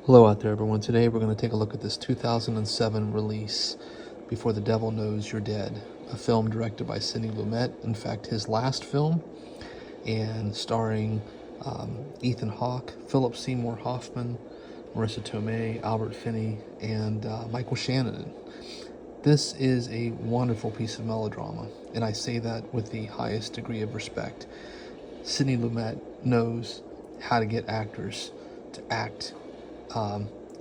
Hello out there, everyone. Today we're going to take a look at this 2007 release, Before the Devil Knows You're Dead, a film directed by Sidney Lumet. In fact, his last film, and starring Ethan Hawke, Philip Seymour Hoffman, Marissa Tomei, Albert Finney, and Michael Shannon. This is a wonderful piece of melodrama, and I say that with the highest degree of respect. Sidney Lumet knows how to get actors to act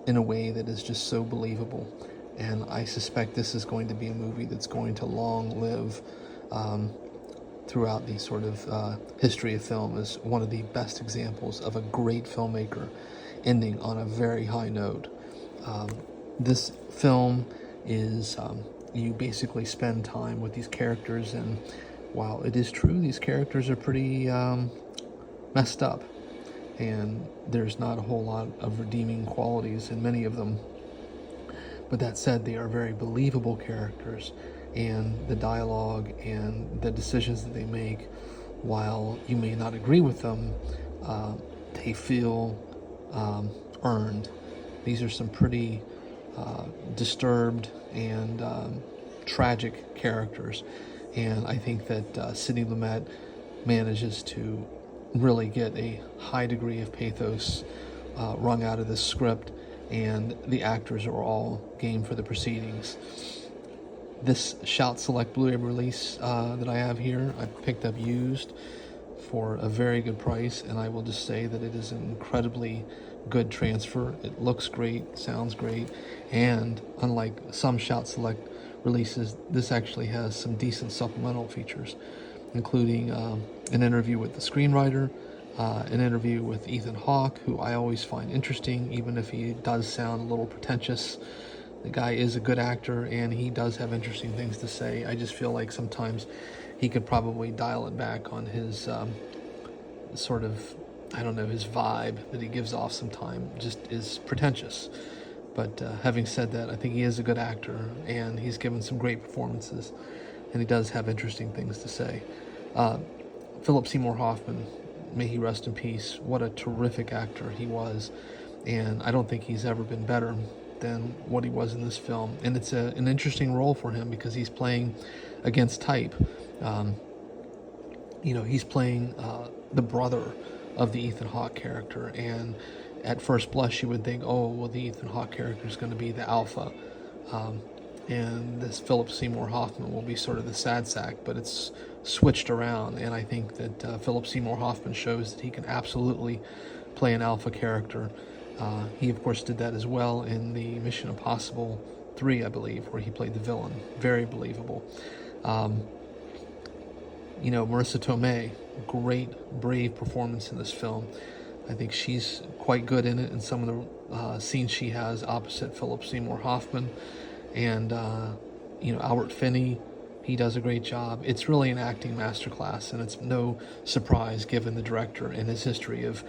in a way that is just so believable, and I suspect this is going to be a movie that's going to long live throughout the sort of history of film as one of the best examples of a great filmmaker ending on a very high note. This film is you basically spend time with these characters, and while it is true these characters are pretty messed up, and there's not a whole lot of redeeming qualities in many of them. But that said, they are very believable characters, and the dialogue and the decisions that they make, while you may not agree with them, they feel earned. These are some pretty disturbed and tragic characters, and I think that Sidney Lumet manages to really get a high degree of pathos wrung out of this script, and the actors are all game for the proceedings. This Shout Select Blu-ray release that I have here, I picked up used for a very good price, and I will just say that it is an incredibly good transfer. It looks great, sounds great, and unlike some Shout Select releases, this actually has some decent supplemental features, including an interview with the screenwriter, an interview with Ethan Hawke, who I always find interesting, even if he does sound a little pretentious. The guy is a good actor, and he does have interesting things to say. I just feel like sometimes he could probably dial it back on his sort of, I don't know, his vibe that he gives off sometimes just is pretentious. But having said that, I think he is a good actor, and he's given some great performances, and he does have interesting things to say. Philip Seymour Hoffman, may he rest in peace. What a terrific actor he was, and I don't think he's ever been better than what he was in this film. And it's an interesting role for him because he's playing against type. He's playing the brother of the Ethan Hawke character, and at first blush you would think, oh, well, the Ethan Hawke character is going to be the alpha, and this Philip Seymour Hoffman will be sort of the sad sack, but it's switched around, and I think that Philip Seymour Hoffman shows that he can absolutely play an alpha character. He, of course, did that as well in the Mission Impossible 3, I believe, where he played the villain. Very believable. Marissa Tomei, great, brave performance in this film. I think she's quite good in it in some of the scenes she has opposite Philip Seymour Hoffman. And, Albert Finney, he does a great job. It's really an acting masterclass, and it's no surprise given the director and his history of,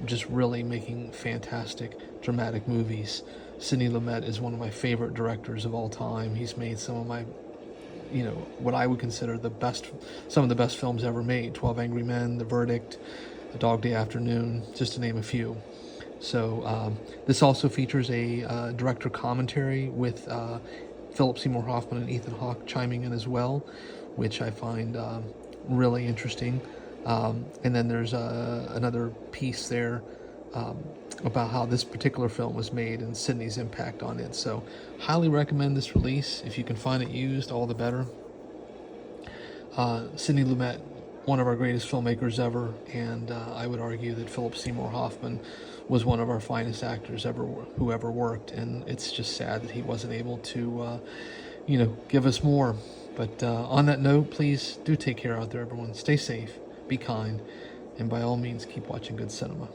just really making fantastic, dramatic movies. Sidney Lumet is one of my favorite directors of all time. He's made some of my, what I would consider some of the best films ever made. 12 Angry Men, The Verdict, A Dog Day Afternoon, just to name a few. So this also features a director commentary with Philip Seymour Hoffman and Ethan Hawke chiming in as well, which I find really interesting. And then there's another piece there about how this particular film was made and Sidney's impact on it. So highly recommend this release. If you can find it used, all the better. Sidney Lumet, one of our greatest filmmakers ever, and I would argue that Philip Seymour Hoffman was one of our finest actors who ever worked, and it's just sad that he wasn't able to, give us more. But on that note, please do take care out there, everyone. Stay safe, be kind, and by all means, keep watching good cinema.